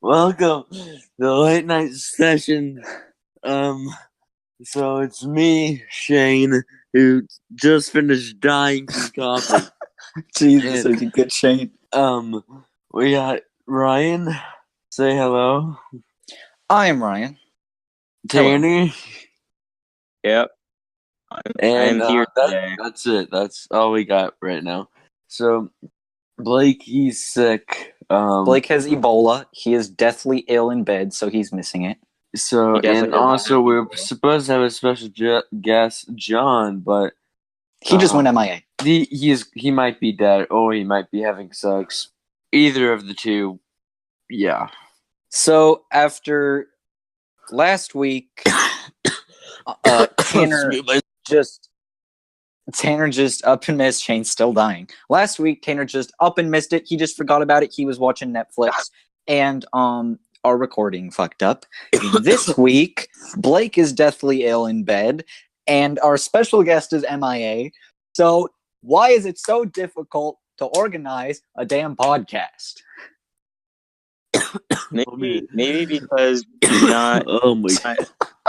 Welcome to the late night session. So it's me, Shane, who just finished dying from coffee. Jesus, are you good, Shane? We got Ryan. Say hello. I am Ryan. Tanner. Yep. And I'm here today. that's it. That's all we got right now. So Blake, he's sick. Blake has Ebola. He is deathly ill in bed, so he's missing it. So, and also we're supposed to have a special guest, John, but he just went MIA. He might be dead, or he might be having sex. Either of the two, yeah. So after last week, Tanner just up and missed. Shane's still dying. Last week, Tanner just up and missed it. He just forgot about it. He was watching Netflix, and our recording fucked up. This week, Blake is deathly ill in bed, and our special guest is MIA. So why is it so difficult to organize a damn podcast? Maybe because you're not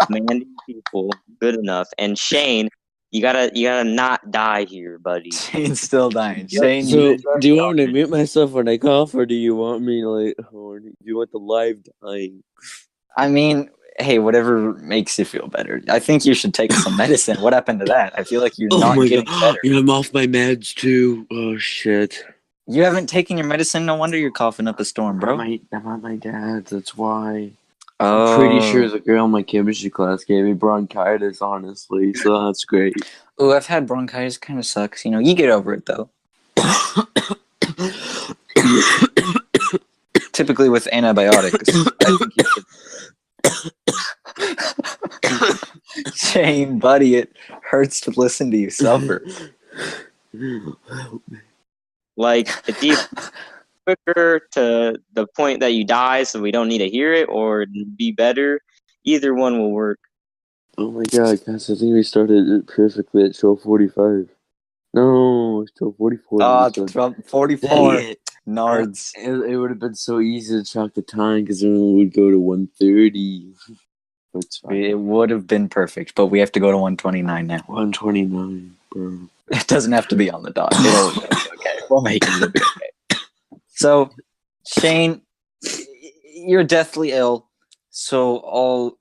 demanding people good enough. And Shane, you gotta not die here, buddy. Shane's still dying. Shane, so do you want me to mute myself when I cough, or do you want me or do you want the live dying? I mean, hey, whatever makes you feel better. I think you should take some medicine. What happened to that? I feel like you're not getting better. Yeah, I'm off my meds too. Oh shit. You haven't taken your medicine? No wonder you're coughing up a storm, bro. I'm at my dad's, that's why. I'm pretty sure the girl in my chemistry class gave me bronchitis, honestly, so that's great. Oh, I've had bronchitis. Kind of sucks. You know, you get over it, though. Typically with antibiotics. I think you should... Shane, buddy, it hurts to listen to you suffer. Like, it's either quicker to the point that you die so we don't need to hear it, or be better. Either one will work. Oh my god, guys, I think we started it perfectly at 12:45. No, it's 12:44. 44. Nards. It would have been so easy to chalk the time, because then we would go to 1:30. It would have been perfect, but we have to go to 1:29 now. 1:29, bro. It doesn't have to be on the dot. It'll be okay. We'll make it. It'll be okay. So, Shane, you're deathly ill, so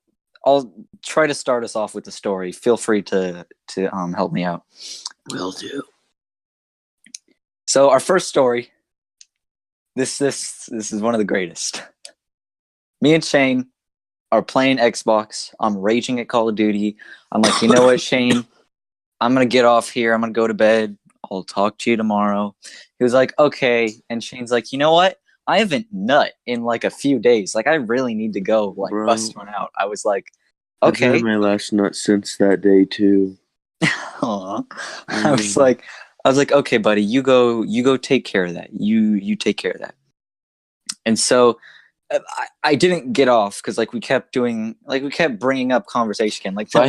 I'll try to start us off with the story. Feel free to help me out. Will do. So our first story. This is one of the greatest. Me and Shane are playing Xbox. I'm raging at Call of Duty. I'm like, you know what, Shane? I'm gonna get off here. I'm gonna go to bed. I'll talk to you tomorrow. He was like, okay. And Shane's like, you know what? I haven't nut in like a few days. Like, I really need to go bust one out. I was like, okay. I've had my last nut since that day too. I was like, okay, buddy, you go take care of that. You take care of that. And so I didn't get off because we kept bringing up conversation again. Like, what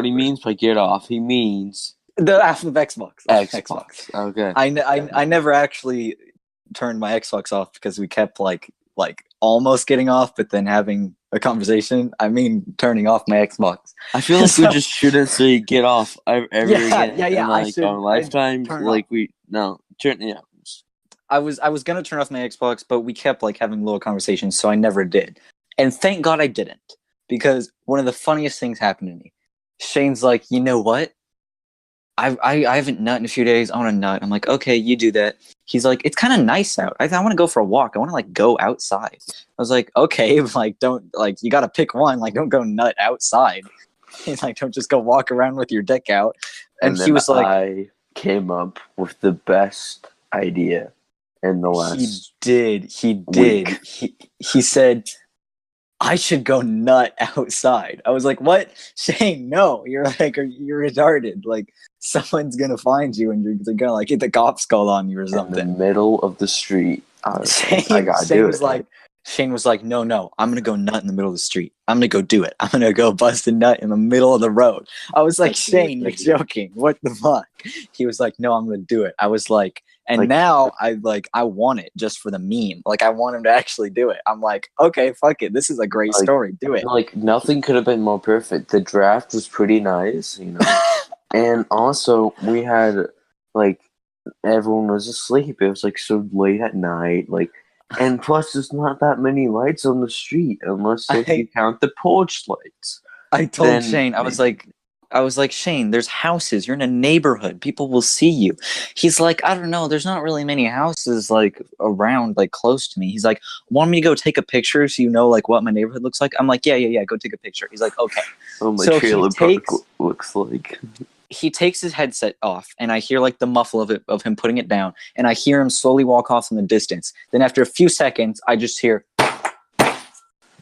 he means by get off, he means the app of Xbox. Xbox. Okay. I never actually turned my Xbox off because we kept like almost getting off, but then having a conversation. I mean, turning off my Xbox. I feel like we just shouldn't say get off ever again. Yeah. On Lifetime, I was gonna turn off my Xbox, but we kept having little conversations, so I never did. And thank God I didn't, because one of the funniest things happened to me. Shane's like, you know what? I haven't nut in a few days. I want to nut. I'm like, okay, you do that. He's like, it's kind of nice out. I want to go for a walk. I want to go outside. I was like, okay, don't you got to pick one. Don't go nut outside. He's like, don't just go walk around with your dick out. And he was like, I came up with the best idea in the last. He did. He said, I should go nut outside. I was like, what? Shane, no. You're retarded. Someone's gonna find you and you're gonna get the cops called on you or something. In the middle of the street. Shane was like, no, I'm gonna go nut in the middle of the street. I'm gonna go do it. I'm gonna go bust a nut in the middle of the road. I was like, Shane, you're joking. What the fuck? He was like, no, I'm gonna do it. I was like, And Like- now I want it just for the meme. Like I want him to actually do it. I'm like, okay, fuck it. This is a great Like- story. Do it. Like, nothing could have been more perfect. The draft was pretty nice, you know. And also, we had, like, everyone was asleep. It was, like, so late at night. Like, and plus, there's not that many lights on the street, unless if you count the porch lights. I told Then Shane, I was like, Shane, there's houses. You're in a neighborhood. People will see you. He's like, I don't know. There's not really many houses like around, like close to me. He's like, want me to go take a picture so you know like what my neighborhood looks like? I'm like, yeah. Go take a picture. He's like, okay. Oh, my So trailer park looks like. He takes his headset off, and I hear like the muffle of him putting it down, and I hear him slowly walk off in the distance. Then after a few seconds, I just hear,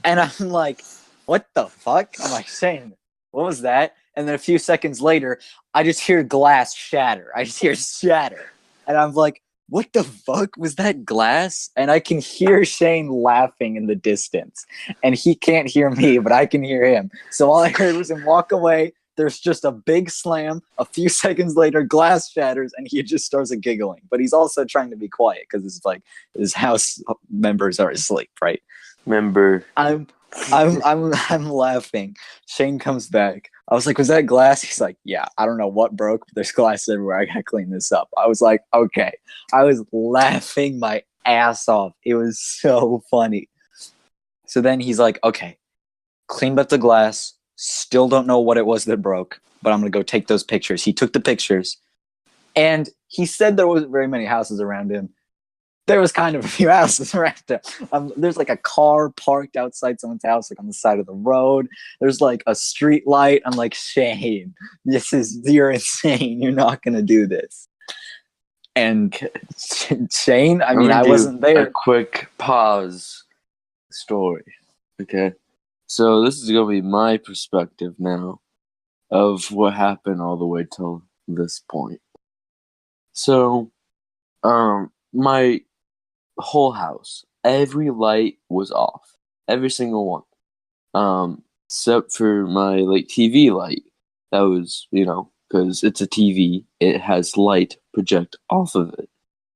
and I'm like, what the fuck? I'm like, Shane, what was that? And then a few seconds later, I just hear glass shatter. I just hear shatter. And I'm like, what the fuck? Was that glass? And I can hear Shane laughing in the distance. And he can't hear me, but I can hear him. So all I heard was him walk away. There's just a big slam. A few seconds later, glass shatters, and he just starts giggling. But he's also trying to be quiet because it's like his house members are asleep, right? Member. I'm laughing. Shane comes back. I was like, was that glass? He's like, yeah, I don't know what broke, but there's glass everywhere. I gotta clean this up. I was like, okay. I was laughing my ass off. It was so funny. So then he's like, okay, cleaned up the glass. Still don't know what it was that broke, but I'm gonna go take those pictures. He took the pictures, and he said there wasn't very many houses around him. There was kind of a few houses around him. There's like a car parked outside someone's house, like on the side of the road. There's like a street light. I'm like, Shane, you're insane. You're not gonna do this. And Shane, I mean, I wasn't there. A quick pause story. Okay. So this is gonna be my perspective now of what happened all the way till this point. So, my whole house, every light was off, every single one, except for my like TV light. That was, because it's a TV, it has light project off of it.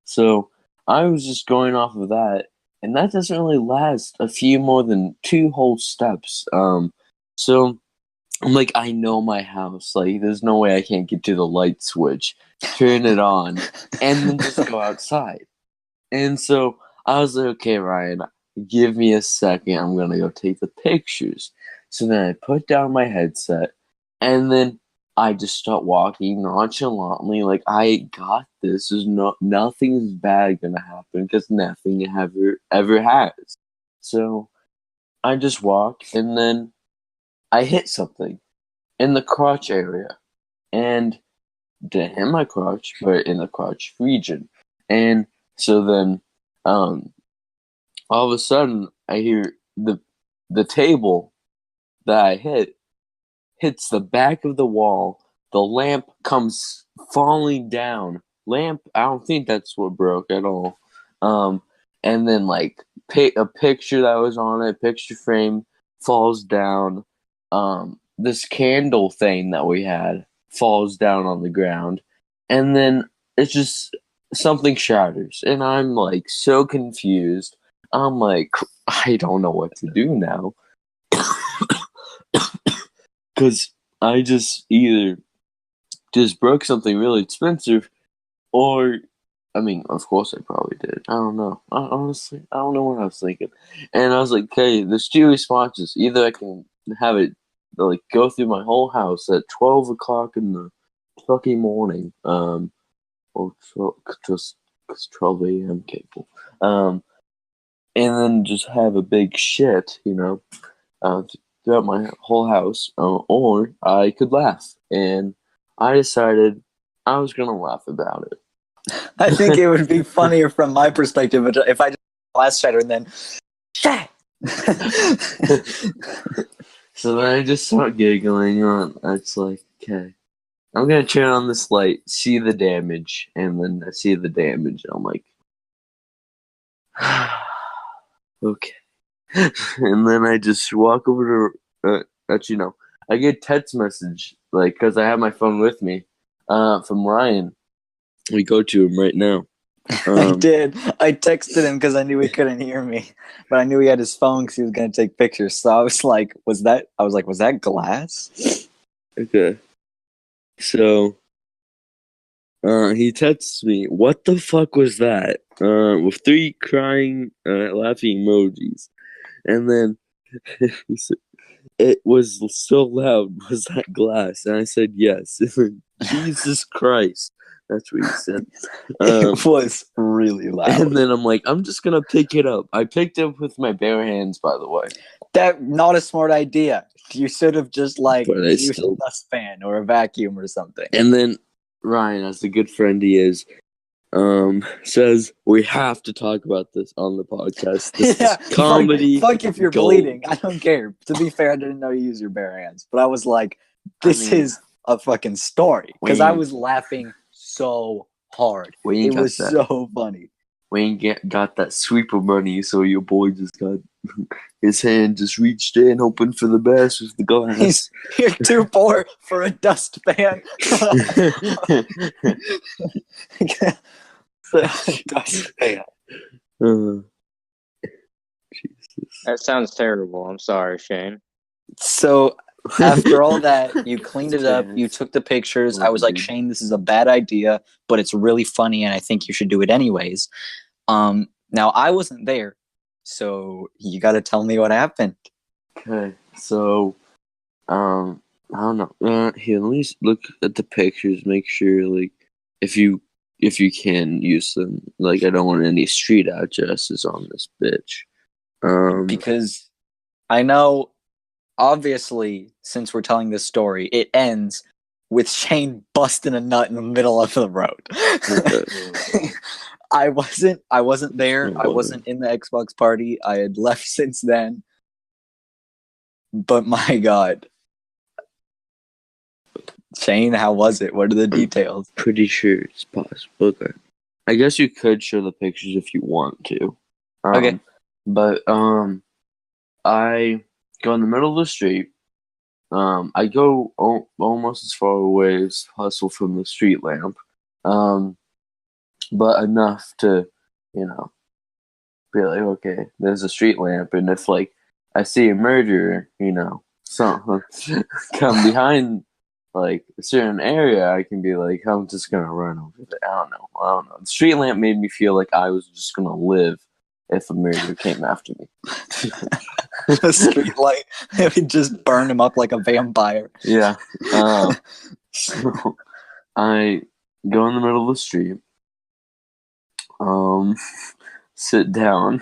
So I was just going off of that. And that doesn't really last a few more than 2 whole steps. So I'm like, I know my house. Like, there's no way I can't get to the light switch, turn it on, and then just go outside. And so I was like, okay, Ryan, give me a second. I'm going to go take the pictures. So then I put down my headset, and then I just start walking nonchalantly, like, I got this. There's nothing's bad gonna happen because nothing ever has. So I just walk, and then I hit something in the crotch area, and didn't hit my crotch, but in the crotch region. And so then, all of a sudden, I hear the table that I hits the back of the wall. The lamp comes falling down. Lamp, I don't think that's what broke at all. And then like a picture that was on it, picture frame falls down. This candle thing that we had falls down on the ground, and then it's just something shatters, and I'm like so confused. I'm like, I don't know what to do now. Because I just either just broke something really expensive, or, I mean, of course I probably did. I don't know. Honestly, I don't know what I was thinking. And I was like, okay, there's 2 responses. Either I can have it, like, go through my whole house at 12 o'clock in the fucking morning, or just 12 a.m. cable, and then just have a big shit, throughout my whole house, or I could laugh. And I decided I was going to laugh about it. I think it would be funnier from my perspective if I just glass shatter and then shit. So then I just start giggling. It's like, okay, I'm going to turn on this light, see the damage, and then I see the damage, and I'm like, okay. And then I just walk over to, I get a text message, like, because I have my phone with me, from Ryan. We go to him right now. I did. I texted him because I knew he couldn't hear me, but I knew he had his phone because he was going to take pictures. So I was like, was that glass? Okay. So, he texts me, "What the fuck was that?" With 3 crying, laughing emojis. And then he said, "It was so loud. Was that glass?" And I said, "Yes." Jesus Christ. That's what he said. It was really loud. And then I'm like, I'm just going to pick it up. I picked it up with my bare hands, by the way. Not a smart idea. You should have just used still... a dustpan or a vacuum or something. And then Ryan, as the good friend he is, says we have to talk about this on the podcast. This is comedy. Fuck if you're bleeding. I don't care. To be fair, I didn't know you use your bare hands, but I was like, this is a fucking story because I was laughing so hard. It was so funny. We ain't got that sweeper money, so your boy just got his hand just reached in, hoping for the best with the glass. You're too poor for a dustpan. Dustpan. Jesus. That sounds terrible. I'm sorry, Shane. So after all that, you cleaned it up, you took the pictures. I was like, Shane, this is a bad idea, but it's really funny, and I think you should do it anyways. Now I wasn't there, so you got to tell me what happened. Okay, so, I don't know. Here, let me look at the pictures. Make sure, if you can use them. I don't want any street addresses on this bitch. Because I know, obviously, since we're telling this story, it ends with Shane busting a nut in the middle of the road. Okay. I wasn't there. I wasn't in the Xbox party. I had left since then. But my God. Shane, how was it? What are the details? Pretty sure it's possible. Okay. I guess you could show the pictures if you want to. Okay. But, I go in the middle of the street. I go almost as far away as possible from the street lamp. But enough to, be like, okay, there's a street lamp, and if I see a murderer, something come behind a certain area, I can be like, I'm just gonna run over there. I don't know. The street lamp made me feel like I was just gonna live if a murderer came after me. The street light, it would just burn him up like a vampire. Yeah. So I go in the middle of the street. Sit down,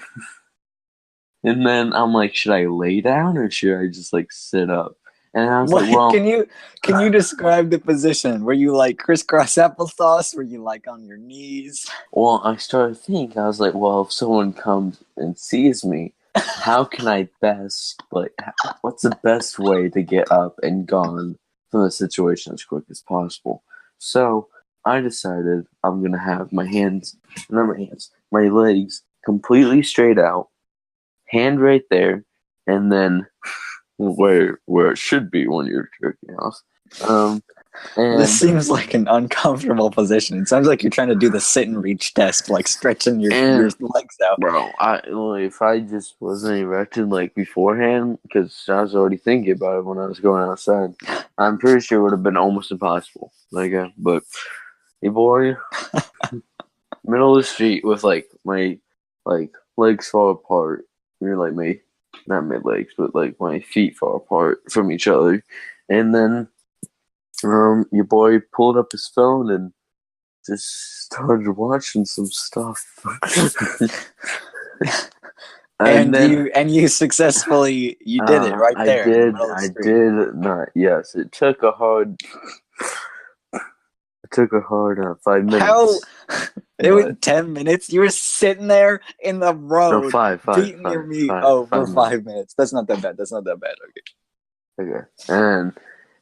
and then I'm like, should I lay down or should I just sit up? And I was like, well, can you describe the position? Were you crisscross applesauce? Were you on your knees? Well, I started thinking. I was like, well, if someone comes and sees me, how can I best what's the best way to get up and gone from the situation as quick as possible? So I decided I'm gonna have my legs completely straight out, hand right there, and then where it should be when you're jerking off. And this seems like an uncomfortable position. It sounds like you're trying to do the sit and reach test, stretching your legs out. Bro, if I just wasn't erected beforehand, because I was already thinking about it when I was going outside, I'm pretty sure it would have been almost impossible. But hey, boy, middle of the street with my legs fall apart. Not my legs, but my feet fall apart from each other, and then your boy pulled up his phone and just started watching some stuff. and you successfully did it right there. I did not. Yes, it took a hard. It took a hard 5 minutes. How? It was 10 minutes. You were sitting there in the road, no, five, beating your meat. For 5 minutes. That's not that bad. Okay. Okay.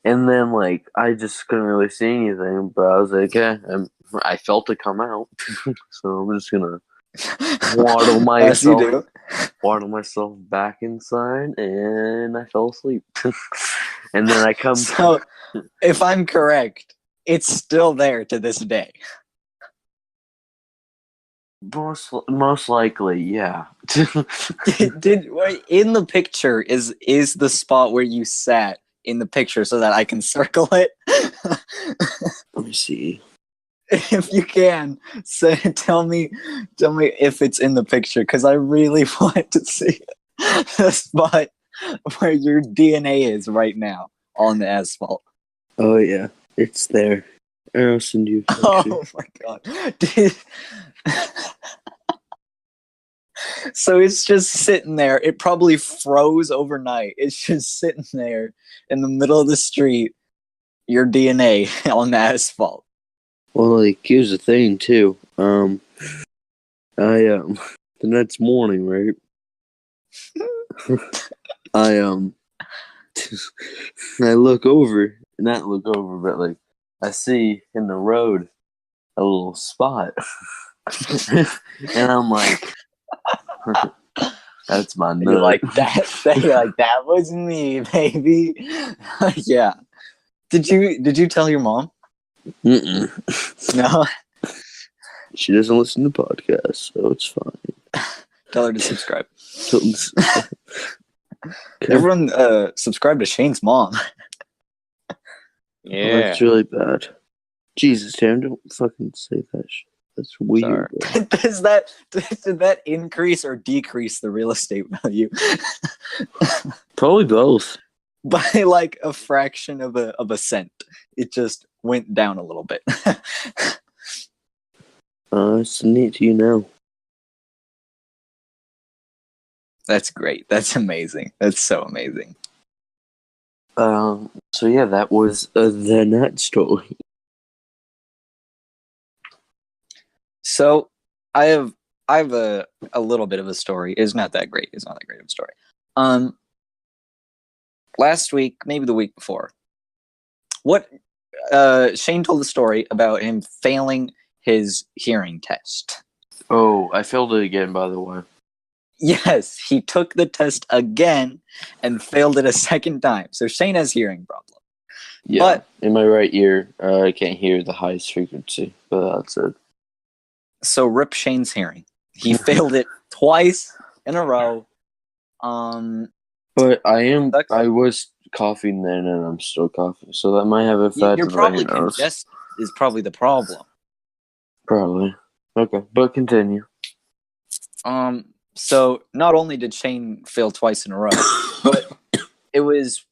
And then I just couldn't really see anything, but I was like, I felt it come out, so I'm just gonna waddle myself back inside, and I fell asleep. And then I come. So, if I'm correct, it's still there to this day. Most likely, yeah. Wait, in the picture is the spot where you sat in the picture so that I can circle it? Let me see. If you can, tell me if it's in the picture, because I really want to see the spot where your DNA is right now on the asphalt. Oh yeah, it's there. I'll send you a picture. Oh my god. Dude. So it's just sitting there. It probably froze overnight. It's just sitting there in the middle of the street, your DNA on the asphalt. Well, like, here's the thing too. The next morning, right? I I look over, not look over, but like I see in the road a little spot, and I'm like, "That's my nut." You're like that. You're like, that was me, baby. Yeah. Did you tell your mom? Mm-mm. No. She doesn't listen to podcasts, so it's fine. Tell her to subscribe. Okay. Everyone, subscribe to Shane's mom. Yeah. Oh, that's really bad. Jesus, Tam, don't fucking say that shit. That's weird. Does that increase or decrease the real estate value? Probably both. By like a fraction of a cent. It just went down a little bit. It's neat to you now. That's great. That's amazing. That's so amazing. So yeah, that was the nut story. So I have a little bit of a story. It's not that great. It's not that great of a story. Last week, maybe the week before, Shane told the story about him failing his hearing test. Oh, I failed it again, by the way. Yes, he took the test again and failed it a second time. So Shane has hearing problem. Yeah, but in my right ear, I can't hear the highest frequency, but that's it. So rip Shane's hearing. He failed it twice in a row. But I was coughing then, and I'm still coughing, so that might have effect. You're probably congested is probably the problem. Probably. Okay, but continue. So not only did Shane fail twice in a row, but it was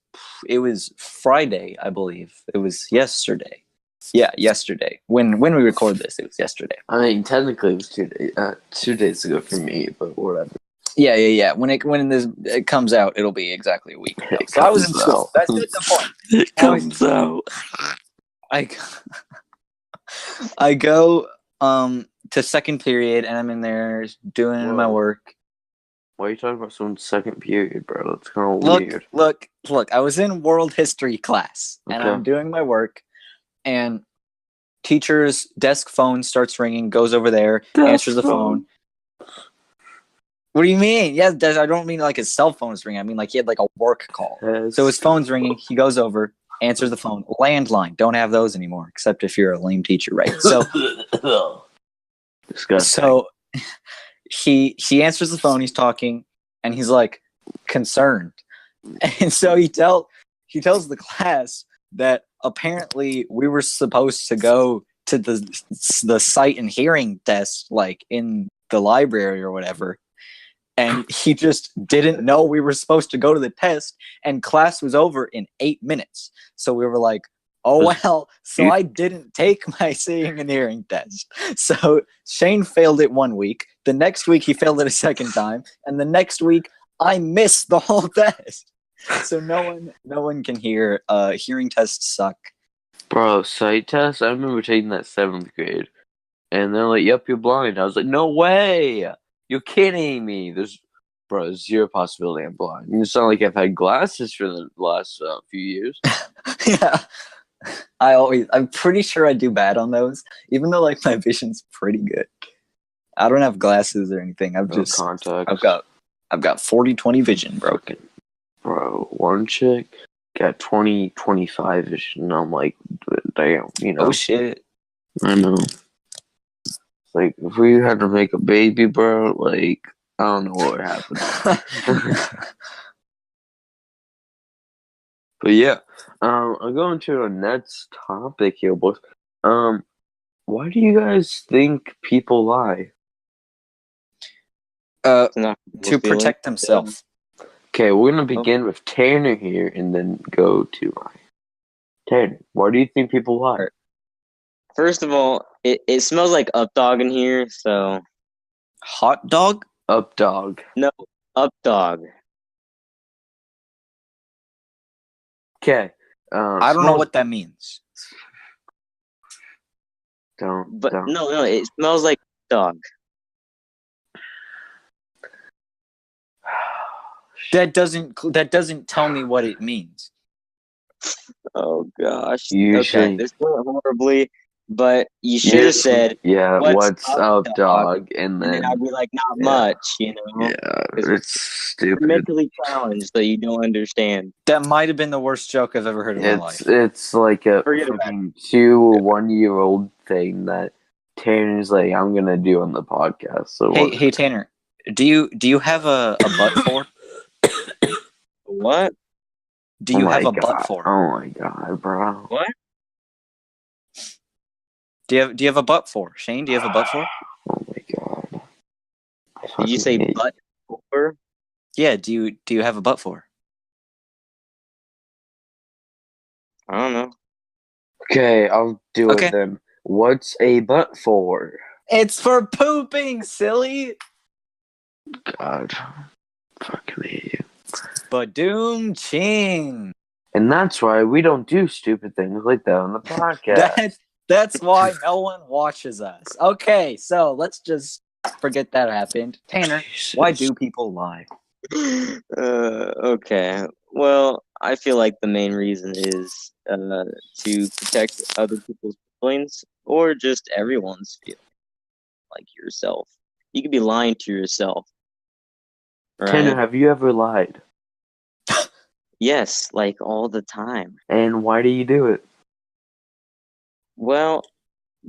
Friday, I believe. It was yesterday. Yeah, yesterday. When we record this, it was yesterday. I mean, technically, it was 2 days ago for me, but whatever. Yeah. When it comes out, it'll be exactly a week ago. So I was in school. That's the point. It comes out. I go to second period, and I'm in there doing my work. Why are you talking about someone's second period, bro? That's kind of weird. Look. I was in world history class, and I'm doing my work, and teacher's desk phone starts ringing, goes over there, answers the phone. What do you mean? Yeah, I don't mean like his cell phone is ringing. I mean like he had like a work call. So his phone's ringing. He goes over, answers the phone. Landline. Don't have those anymore, except if you're a lame teacher, right? So, disgusting. So he answers the phone. He's talking, and he's like concerned, and so he tells the class that apparently we were supposed to go to the sight and hearing test, like in the library or whatever. And he just didn't know we were supposed to go to the test, and class was over in 8 minutes. So we were like, oh, well, so I didn't take my seeing and hearing test. So Shane failed it 1 week. The next week, he failed it a second time. And the next week, I missed the whole test. So no one can hear. Hearing tests suck. Bro, sight test? I remember taking that 7th grade. And they're like, yep, you're blind. I was like, no way! You're kidding me. There's zero possibility I'm blind. It's not like I've had glasses for the last few years. Yeah. I'm pretty sure I do bad on those, even though like my vision's pretty good. I don't have glasses or anything. I've just contacts. I've got 40/20 vision, broken. Bro, one chick got 20/25 vision. And I'm like, damn, you know. Oh shit. I know. Like, if we had to make a baby, bro, like, I don't know what would happen. But yeah, I'm going to the next topic here, boys. Why do you guys think people lie? To protect themselves. Okay, we're gonna begin with Tanner here, and then go to Ryan. Tanner, why do you think people lie? First of all, it smells like up dog in here, so Hot dog? Up dog. no, up dog. Okay. I don't know what that means. Don't. No, it smells like dog. That doesn't tell me what it means. Oh gosh. Usually, okay, this went horribly, but you should have said, yeah, what's up, dog? And then I'd be like, not yeah. much, you know? Yeah, it's stupid. You're mentally challenged that you don't understand. That might have been the worst joke I've ever heard in my life. It's like a Forget freaking 2 or 1 year old thing that Tanner's like, I'm gonna do on the podcast. So hey Tanner, do you have a butt for? What? Do you have a butt for? Oh my god, bro. What? Do you have a butt for? Shane, do you have a butt for? Oh my god. Did you say butt for? Yeah, do you have a butt for? I don't know. Okay, I'll do it then. What's a butt for? It's for pooping, silly. God. Fucking hate you. Badoom ching. And that's why we don't do stupid things like that on the podcast. That's why no one watches us. Okay, so let's just forget that happened. Tanner, why do people lie? Okay. Well, I feel like the main reason is to protect other people's feelings or just everyone's feelings, like yourself. You could be lying to yourself. Right? Tanner, have you ever lied? Yes, like all the time. And why do you do it? Well,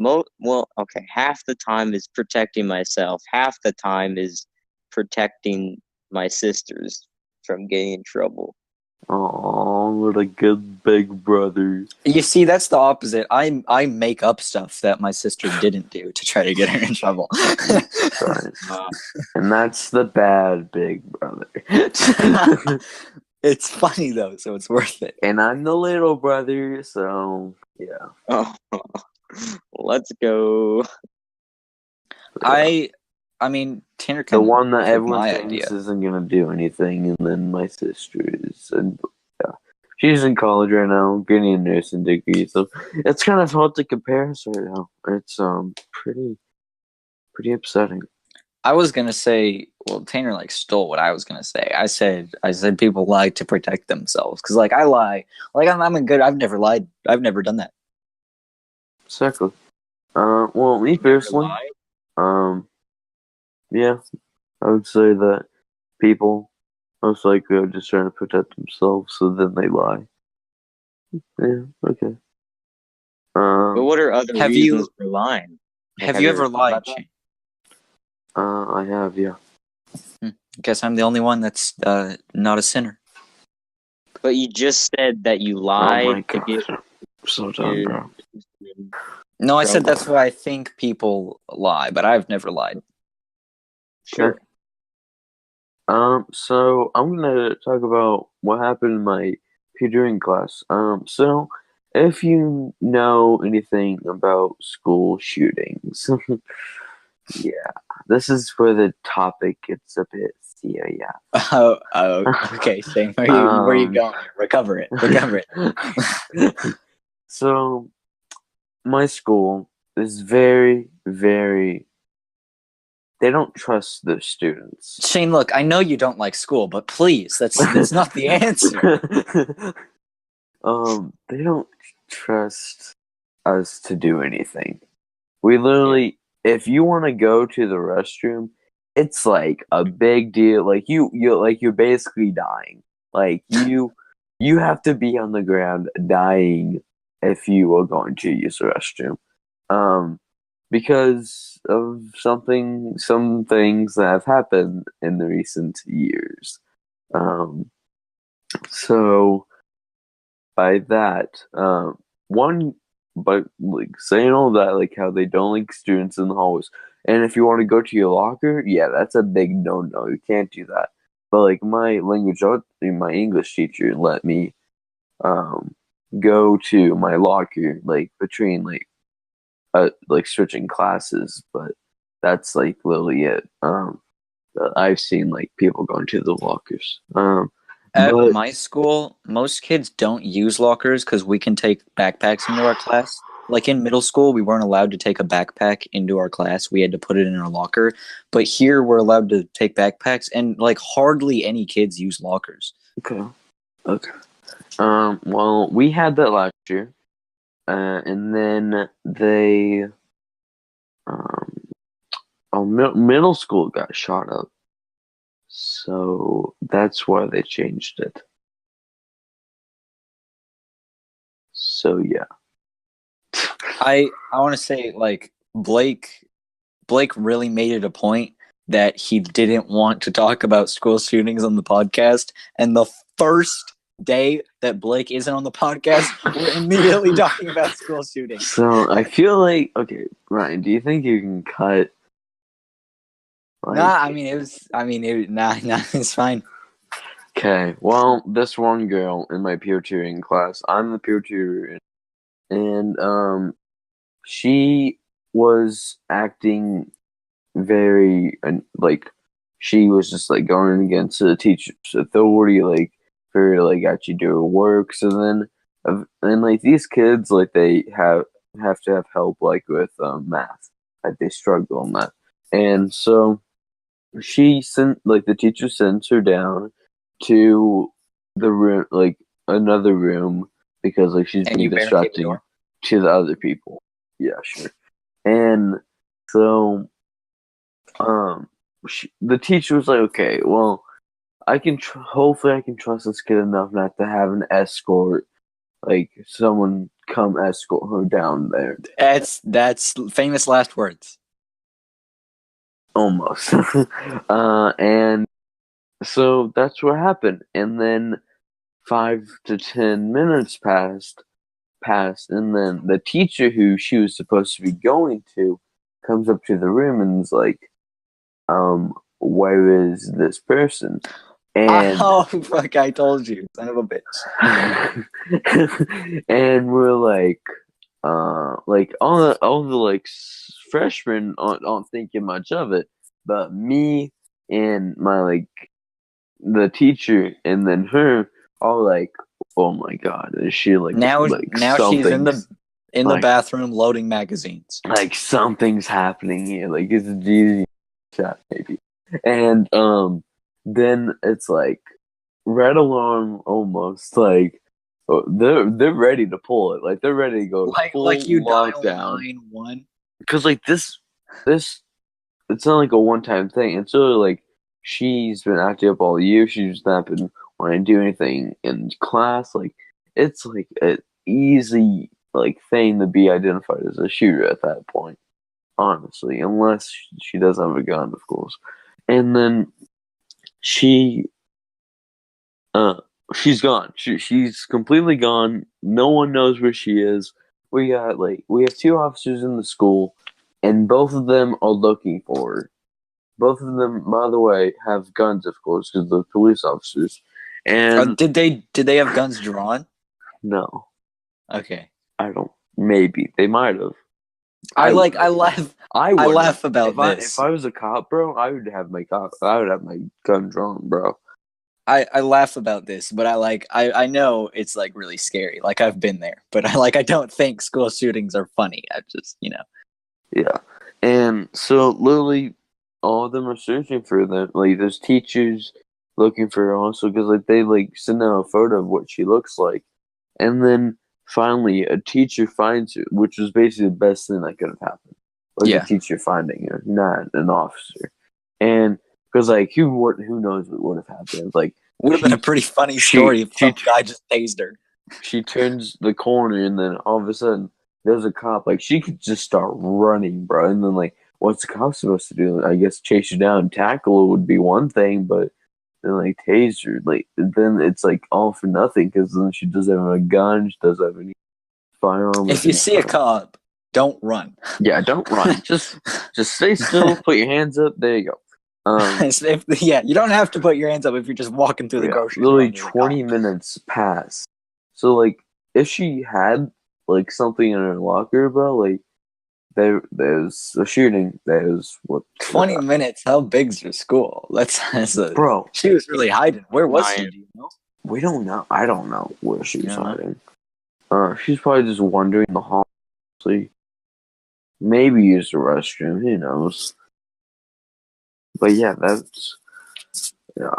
okay. Half the time is protecting myself. Half the time is protecting my sisters from getting in trouble. Oh, what a good big brother. You see, that's the opposite. I make up stuff that my sister didn't do to try to get her in trouble. And that's the bad big brother. It's funny though, so it's worth it. And I'm the little brother, so yeah. Oh, let's go. I mean, Tanner can. The one that take everyone my thinks idea. isn't gonna do anything, and then my sister is, and yeah, she's in college right now, getting a nursing degree. So it's kind of hard to compare us right now. It's pretty upsetting. I was gonna say, well, Tanner like stole what I was gonna say. I said people lie to protect themselves because like I lie, like I'm a good. I've never lied. I've never done that. Exactly. Well, me personally, yeah, I would say that people most likely are just trying to protect themselves, so then they lie. Yeah, okay. But what are other reasons for lying? Have you ever lied, Shane? I have, yeah. Guess I'm the only one that's not a sinner. But you just said that you lied to get. So dumb, bro. No, I said that's why I think people lie, but I've never lied. Sure. So I'm gonna talk about what happened in my tutoring class. So if you know anything about school shootings, yeah, this is where the topic gets a bit serious. Oh, okay. Shane, where are you going? Recover it. So my school is very, very. They don't trust their students. Shane, look, I know you don't like school, but please, that's not the answer. They don't trust us to do anything. We literally, if you want to go to the restroom, it's like a big deal. Like you're basically dying. Like you have to be on the ground dying if you are going to use the restroom. Because some things that have happened in the recent years. So by that, but like saying all that, like how they don't like students in the hallways, and if you want to go to your locker, yeah, that's a big no. You can't do that. But like my my English teacher let me go to my locker like between like switching classes, but that's like literally it. I've seen like people going to the lockers. At But my school, most kids don't use lockers because we can take backpacks into our class. Like in middle school, we weren't allowed to take a backpack into our class. We had to put it in our locker. But here, we're allowed to take backpacks, and like hardly any kids use lockers. okay. Well, we had that last year, and then they, middle school got shot up, so that's why they changed it. So yeah. I want to say like Blake really made it a point that he didn't want to talk about school shootings on the podcast, and the first day that Blake isn't on the podcast, we're immediately talking about school shootings. So I feel like, okay, Ryan, do you think you can cut? Nah, it's fine. Okay, well, this one girl in my peer tutoring class, I'm the peer tutor, and she was acting very like she was just like going against the teacher's authority, like for like got you do work. So then, and like these kids, like they have to have help like with math, like they struggle on that, and so she sent like the teacher sends her down to the room, like another room, because like she's And being you barricade the distracting door? to the other people. Yeah, sure. And so the teacher was like, okay, well, I can hopefully I can trust this kid enough not to have an escort, like someone come escort her down there. That's famous last words. Almost. And so that's what happened. And then 5 to 10 minutes passed, and then the teacher who she was supposed to be going to comes up to the room and is like, where is this person? And Oh fuck! I told you, son of a bitch. and we're like all the like freshmen aren't thinking much of it, but me and my like the teacher and then her all like, oh my god, is she Now she's in the like, bathroom loading magazines. like something's happening here, like it's a Jeezy shot maybe. And then it's like red alarm almost, like they're ready to pull it, like they're ready to go Like you dial lockdown, 911. because like this it's not like a one-time thing. It's really like she's been acting up all year. She's not been wanting to do anything in class. Like it's like an easy like thing to be identified as a shooter at that point, honestly, unless she does have a gun, of course. And then she she's gone. She's completely gone. No one knows where she is. We have two officers in the school, and both of them are looking for her. Both of them, by the way, have guns, of course, because they're police officers. And Did they have guns drawn? no, Okay. I don't. Maybe they might have. I laugh about this. If I was a cop, bro, I would have my gun drawn, bro. I laugh about this, but I know it's like really scary. Like I've been there, but I don't think school shootings are funny. I just Yeah, and so literally, all of them are searching for them. Like there's teachers looking for her also, because like they like send out a photo of what she looks like, and then finally a teacher finds her, which was basically the best thing that could have happened. Like a teacher finding her, not an officer, and because like who knows what would have happened? Like would have been a pretty funny story if some guy just tased her. She turns the corner, and then all of a sudden there's a cop. Like she could just start running, bro, and then like what's the cop supposed to do? I guess chase you down, tackle would be one thing, but then like taser, like then it's like all for nothing because then she doesn't have a gun, she doesn't have any firearm. If you see a cop, don't run. Yeah, don't run. Just stay still. Put your hands up. There you go. You don't have to put your hands up if you're just walking through the grocery store. Literally 20 minutes pass. So like, if she had like something in her locker, bro, like there's a shooting. There's what 20 minutes. How big's your school? Bro. She was really hiding. Where was she? Do you know? We don't know. I don't know where she was hiding. She's probably just wandering the hall. Maybe use the restroom. Who knows? But yeah, that's that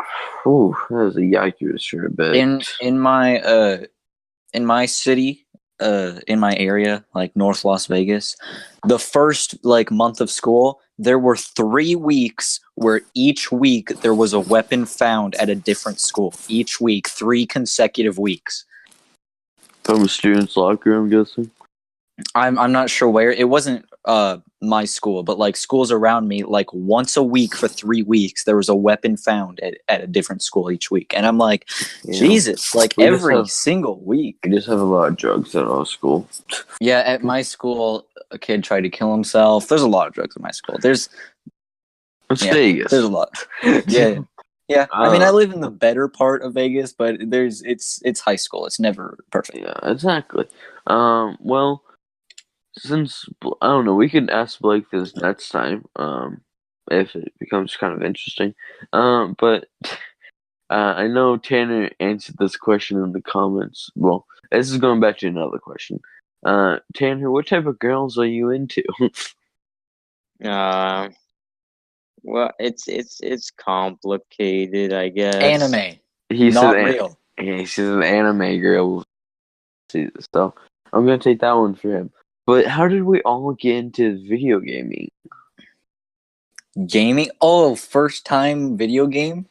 was a yikers for a bit. In my city, in my area, like North Las Vegas, the first like month of school, there were 3 weeks where each week there was a weapon found at a different school. Each week, 3 consecutive weeks. From a student's locker, I'm guessing. I'm not sure where. It wasn't my school, but like schools around me, like once a week for 3 weeks, there was a weapon found at a different school each week. And I'm like, Jesus, like every single week. We just have a lot of drugs at our school. Yeah, at my school, a kid tried to kill himself. There's a lot of drugs at my school. It's Vegas. There's a lot. Yeah. Yeah, I mean, I live in the better part of Vegas, but it's high school. It's never perfect. Yeah, exactly. Well, since I don't know, we could ask Blake this next time. If it becomes kind of interesting. But I know Tanner answered this question in the comments. Well, this is going back to another question. Tanner, what type of girls are you into? Well, it's complicated, I guess. Anime. He's not real. She's an anime girl. So I'm gonna take that one for him. But how did we all get into video gaming? Gaming? Oh, first time video game?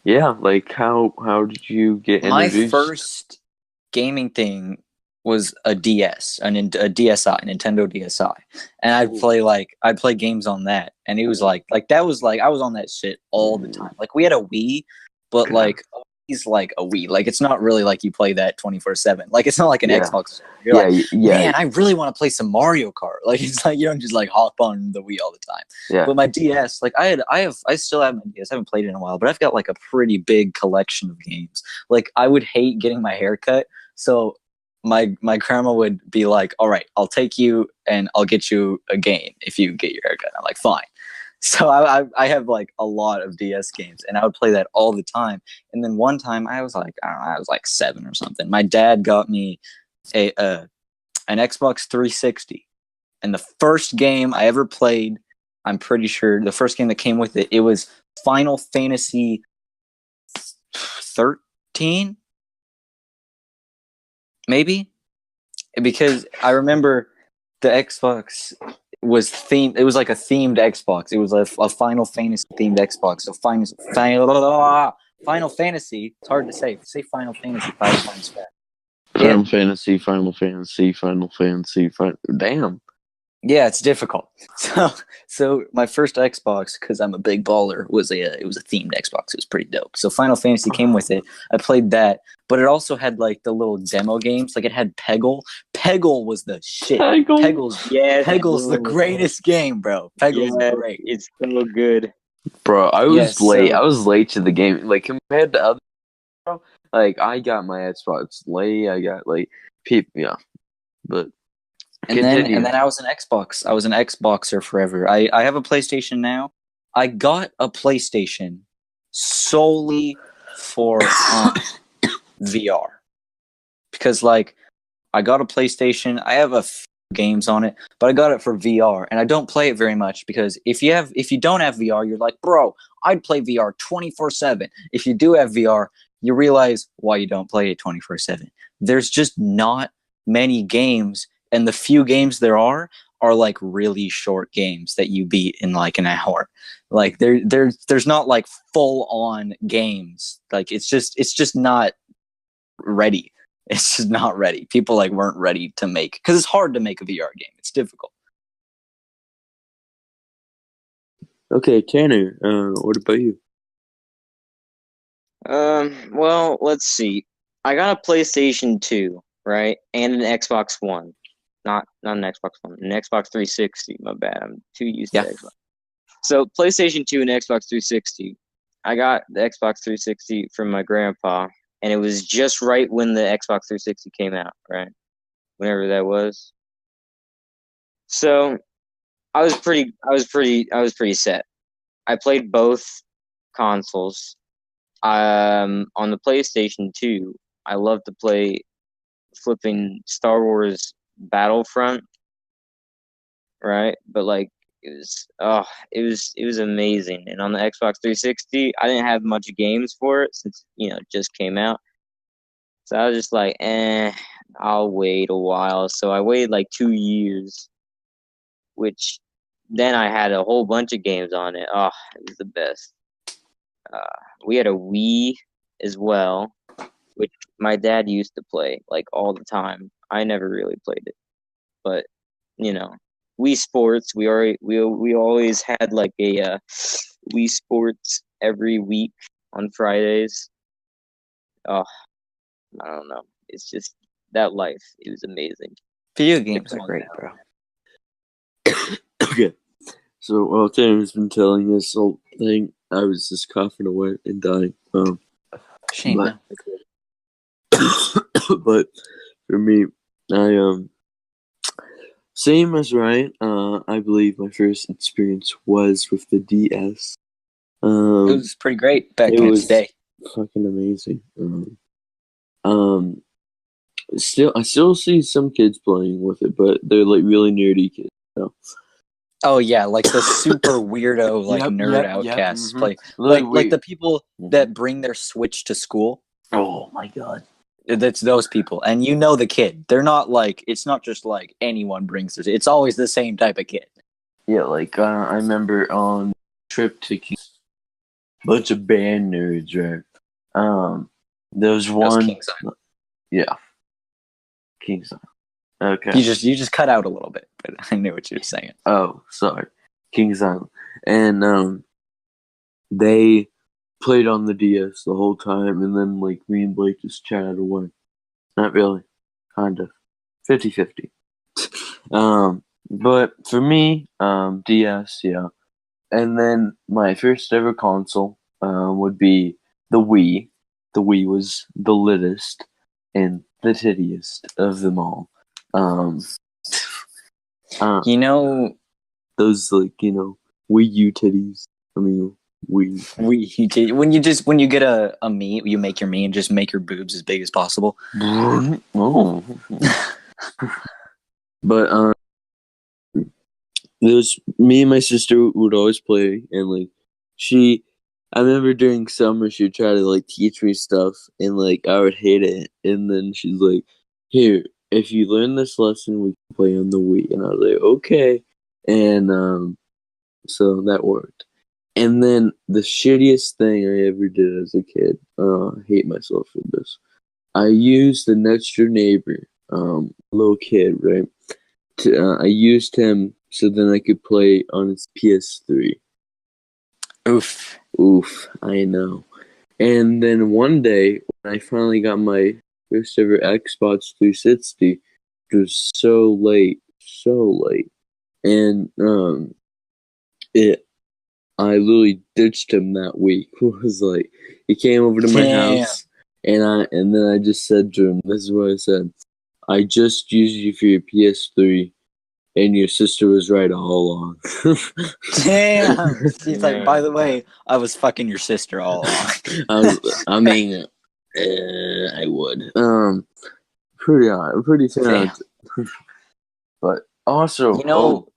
Yeah, like how did you get introduced? My first gaming thing was a DS, a DSi, Nintendo DSi, and I'd play games on that, and it was like that was like I was on that shit all the time. Like we had a Wii, but like it's like a Wii. Like it's not really like you play that 24/7. Like it's not like an Xbox. You're man, I really want to play some Mario Kart. Like it's like you don't just like hop on the Wii all the time. Yeah. But my DS, like I still have my DS. I haven't played it in a while, but I've got like a pretty big collection of games. Like I would hate getting my hair cut, so my grandma would be like, all right, I'll take you and I'll get you a game if you get your haircut. I'm like, fine. So I have like a lot of DS games and I would play that all the time. And then one time I was like, I don't know, I was like 7 or something. My dad got me an Xbox 360. And the first game I ever played, I'm pretty sure the first game that came with it was Final Fantasy 13. Maybe, because I remember the Xbox was themed. It was like a themed Xbox. It was a Final Fantasy themed Xbox. So Final Fantasy. It's hard to say. Say Final Fantasy 5 times fast. Final Fantasy. Damn. Yeah, it's difficult. So my first Xbox, because I'm a big baller, it was a themed Xbox. It was pretty dope. So Final Fantasy came with it. I played that, but it also had like the little demo games. Like it had Peggle. Peggle was the shit. Peggle's the greatest game, bro. Peggle's great. It's so good, bro. I was late. I was late to the game. Like compared to other, bro, like I got my Xbox late. I got like people, yeah, but. And then I was an Xbox. I was an Xboxer forever. I have a PlayStation now. I got a PlayStation solely for VR. Because like I got a PlayStation, I have a few games on it, but I got it for VR and I don't play it very much because if you don't have VR, you're like, "Bro, I'd play VR 24/7." If you do have VR, you realize why you don't play it 24/7. There's just not many games. And the few games there are like really short games that you beat in like an hour. Like there's not like full on games. Like it's just not ready. It's just not ready. People like weren't ready to make, because it's hard to make a VR game. It's difficult. Okay, Tanner. What about you? Well, let's see. I got a PlayStation 2, right? And an Xbox One. Not an Xbox One, an Xbox 360. My bad. I'm too used to Yeah. Xbox. So PlayStation 2 and Xbox 360. I got the Xbox 360 from my grandpa, and it was just right when the Xbox 360 came out, right? Whenever that was. So I was pretty set. I played both consoles. On the PlayStation 2, I love to play flipping Star Wars Battlefront, right? But like it was amazing. And on the Xbox 360, I didn't have much games for it since it just came out. So I was just like, I'll wait a while. So I waited like 2 years, which then I had a whole bunch of games on it. Oh, it was the best. Uh, we had a Wii as well, which my dad used to play like all the time. I never really played it, but you know, Wii Sports. We always had like a Wii Sports every week on Fridays. Oh, I don't know. It's just that life. It was amazing. Video games are great, bro. Okay. So while Tanner's been telling this whole thing, I was just coughing away and dying. Shane, but, no. but for me, I same as Ryan. I believe my first experience was with the DS. It was pretty great back in its day. Fucking amazing. I still see some kids playing with it, but they're like really nerdy kids. So. Oh yeah, like the super weirdo, like nerd outcasts play, like the people that bring their Switch to school. Oh my god, that's those people, and you know the kid. They're not like it's not just like anyone brings it. It's always the same type of kid. Yeah, like I remember on trip to bunch of band nerds, right? There was one. Yeah, King's Island. Okay. You just cut out a little bit, but I knew what you were saying. Oh, sorry. King's Island. And they played on the DS the whole time, and then like me and Blake just chatted away. Not really. Kind of. 50-50. But for me, DS, yeah. And then my first ever console would be the Wii. The Wii was the littest and the tittiest of them all. Those like Wii U titties. I mean, when you get a me, you make your me and just make your boobs as big as possible. Oh. But there's me and my sister would always play, and like I remember during summer she would try to like teach me stuff, and like I would hate it, and then she's like, "Here, if you learn this lesson, we can play on the Wii." And I was like, "Okay," and so that worked. And then the shittiest thing I ever did as a kid, I hate myself for this. I used the next door neighbor, little kid, right? I used him so then I could play on his PS3. Oof, I know. And then one day, when I finally got my first ever Xbox 360, it was so late, and I literally ditched him that week. It was like he came over to my house, and then I just said to him, "This is what I said: I just used you for your PS3, and your sister was right all along." Damn. He's like, by the way, I was fucking your sister all along. I would. Pretty talented. But also,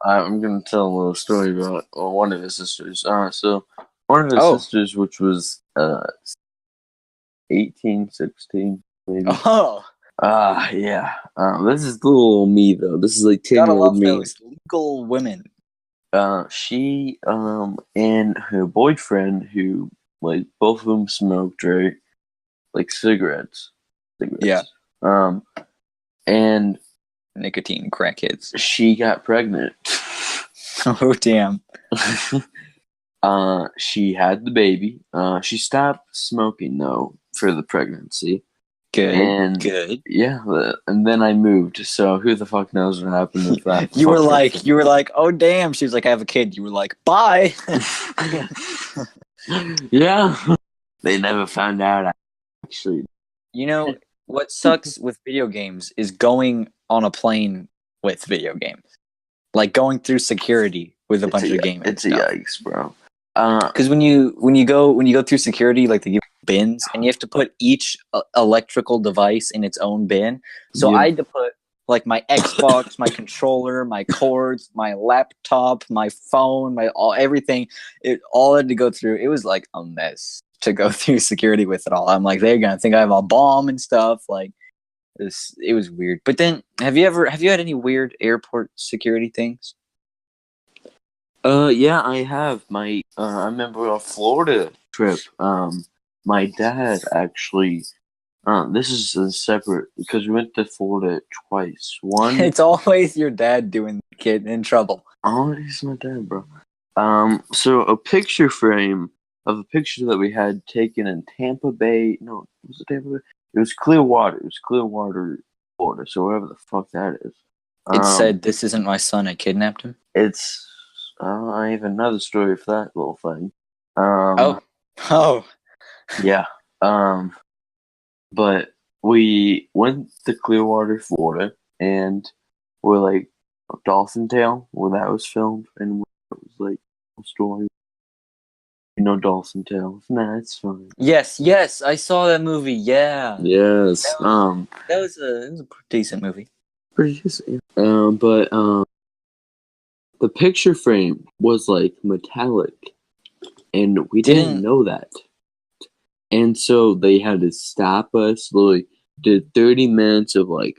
I'm gonna tell a little story about one of his sisters. So one of his sisters, which was 18, 16, maybe. Yeah. This is little me though. This is like 10-year-old me. Those legal women. She and her boyfriend, who like both of them smoked, right? Like cigarettes. Yeah. And nicotine crackheads. She got pregnant. Oh damn. She had the baby. She stopped smoking though for the pregnancy. Good. Yeah, and then I moved. So who the fuck knows what happened with that? You were like, oh damn. She was like, I have a kid. You were like, bye. Yeah, they never found out. Actually, You know what sucks with video games is going on a plane with video games, like going through security with a bunch of gaming. It's stuff. a yikes, bro. Because when you go through security, like they give bins, and you have to put each electrical device in its own bin. So Yeah. I had to put like my Xbox, my controller, my cords, my laptop, my phone, everything. It all had to go through. It was like a mess to go through security with it all. I'm like, they're gonna think I have a bomb and stuff. Like it was weird. But then, have you had any weird airport security things? Yeah, I have my. I remember a Florida trip. My dad actually. This is a separate because we went to Florida twice. One, It's always your dad doing the kid in trouble. oh, he's my dad, bro. So a picture frame of a picture that we had taken in Tampa Bay. No, was it Tampa Bay? It was Clearwater. It was Clearwater, Florida. So wherever the fuck that is. It said, "This isn't my son. I kidnapped him." It's. I have another story for that little thing. Oh, Yeah. But we went to Clearwater, Florida, and we're like Dolphin Tale, where that was filmed, and it was like a story. You know Dolphin Tale? Nah, it's fine. yes, I saw that movie. Yeah, Yes. that was a pretty decent movie. Pretty decent. But the picture frame was like metallic, and we didn't know that. And so they had to stop us. Literally, did 30 minutes of like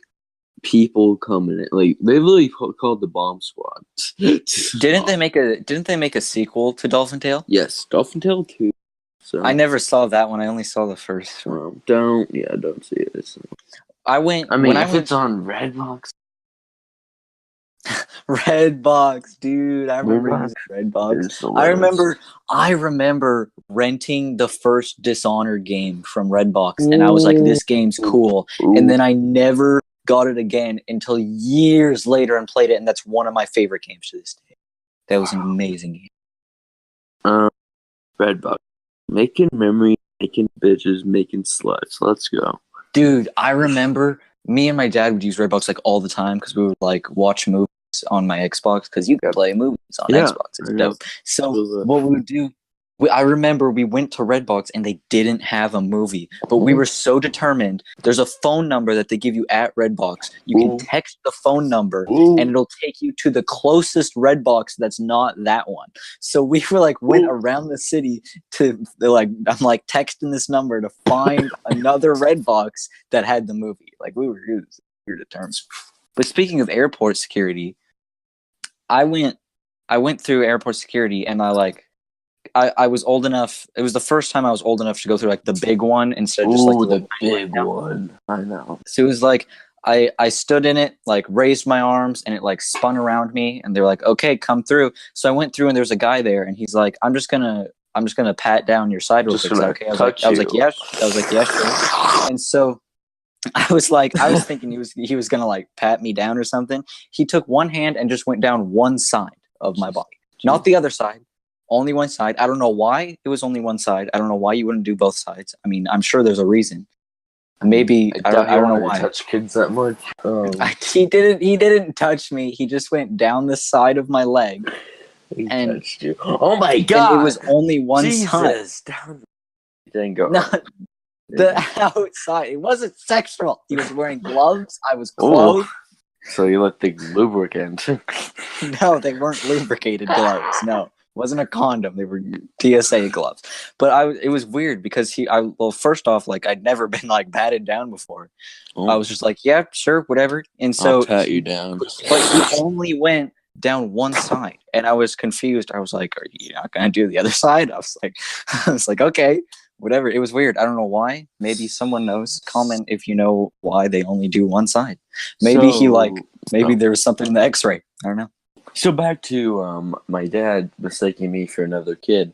people coming in. Like they literally called the bomb squad. Didn't they make a sequel to Dolphin Tale? Yes, Dolphin Tale 2. So I never saw that one. I only saw the first one. Don't see it. It's It's on Redbox. Redbox, dude. I remember using Redbox. I remember renting the first Dishonored game from Redbox, and I was like, this game's cool. Ooh. And then I never got it again until years later and played it, and that's one of my favorite games to this day. That was an amazing game. Redbox. Making memory, making bitches, making sluts. Let's go. Dude, I remember me and my dad would use Redbox like all the time because we would like watch movies on my Xbox because you can play movies on Xbox. It's dope. So what we would do, I remember we went to Redbox and they didn't have a movie, but we were so determined. There's a phone number that they give you at Redbox. You can text the phone number and it'll take you to the closest Redbox that's not that one. So we were like went around the city to I'm like texting this number to find another Redbox that had the movie. Like we were determined. But speaking of airport security, I went through airport security and I was old enough. It was the first time I was old enough to go through like the big one instead of just like the big one. I know. So it was like I stood in it, like raised my arms, and it like spun around me, and they're like, "Okay, come through." So I went through, and there's a guy there, and he's like, "I'm just gonna pat down your side real quick." Okay, I was like, "Yeah." Sure. And so I was thinking he was gonna like pat me down or something. He took one hand and just went down one side of my body, not the other side. Only one side. I don't know why it was only one side. I don't know why you wouldn't do both sides. I mean, I'm sure there's a reation. Maybe I don't know why. Touch kids that much. He didn't touch me. He just went down the side of my leg. He touched you. Oh my god! And it was only one side. He didn't go. No, the outside. It wasn't sexual. He was wearing gloves. I was clothed. So you let things lubricant. No, they weren't lubricated gloves. No. Wasn't a condom. They were TSA gloves. But it was weird because first off, like I'd never been like patted down before. I was just like, yeah, sure, whatever. And so I'll pat you down. But he only went down one side, and I was confused. I was like, "Are you not gonna do the other side?" I was like, okay, whatever. It was weird. I don't know why. Maybe someone knows. Comment if you know why they only do one side. Maybe there was something in the X-ray. I don't know. So back to my dad mistaking me for another kid.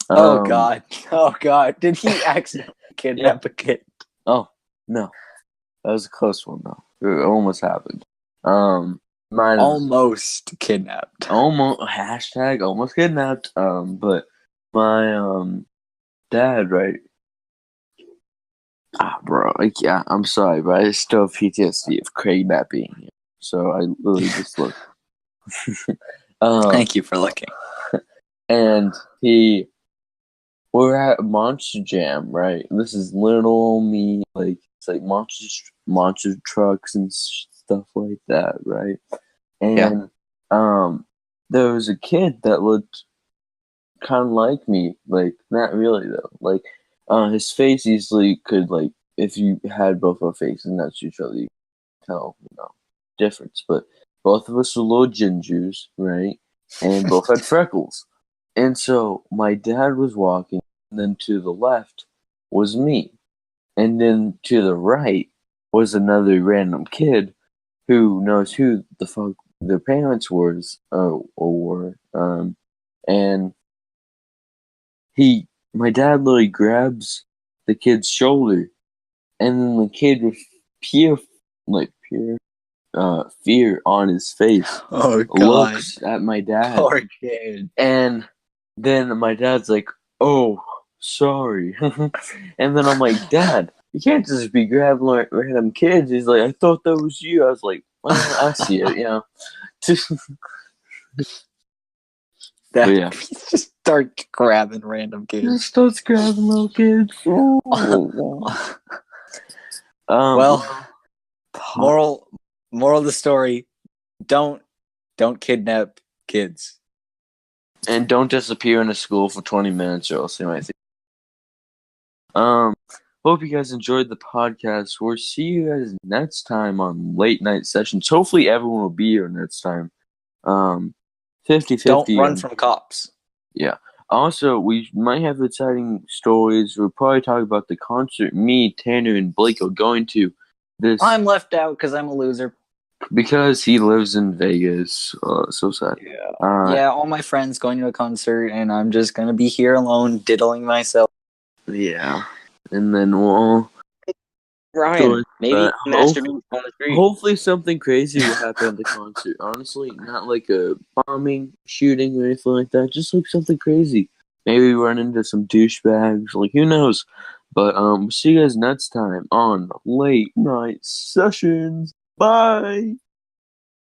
Oh God! Oh God! Did he accidentally kidnap a kid? Oh no, that was a close one though. It almost happened. Mine Almost kidnapped. almost hashtag almost kidnapped. But my dad, right? Bro, like, yeah, I'm sorry, but I still have PTSD of Craig not being here. So I literally just looked. Thank you for looking. And we're at Monster Jam, right? This is little me, like it's like monster trucks and stuff like that, right? And there was a kid that looked kind of like me, like not really though. Like his face easily could like if you had both our faces next to each other, you could tell difference. But both of us were little gingers, right? And both had freckles. And so my dad was walking, and then to the left was me, and then to the right was another random kid who knows who the fuck their parents were. And my dad literally grabs the kid's shoulder, and then the kid with pure fear on his face Oh God! looks at my dad, Poor kid. and then my dad's like, "Oh, sorry," and then I'm like, "Dad, you can't just be grabbing like random kids." He's like, "I thought that was you." I was like, "Well, I see it, you know." That But yeah, he just start grabbing random he kids. starts grabbing little kids. Well, moral of the story: don't kidnap kids. and don't disappear in a school for 20 minutes, or else you might think. Hope you guys enjoyed the podcast. We'll see you guys next time on late night sessions. Hopefully, everyone will be here next time. 50-50. Don't run from cops. Yeah. Also, we might have exciting stories. We'll probably talk about the concert me, Tanner, and Blake are going to this I'm left out because I'm a loser. because he lives in Vegas. So sad. Yeah, all my friends going to a concert, and I'm just gonna be here alone, diddling myself. Yeah. And then we'll Ryan, maybe but masturbate on the street. hopefully something crazy will happen at the concert. Honestly, not like a bombing, shooting, or anything like that. Just like something crazy. Maybe run into some douchebags. Like who knows? But we'll see you guys next time on Late Night Sessions. Bye.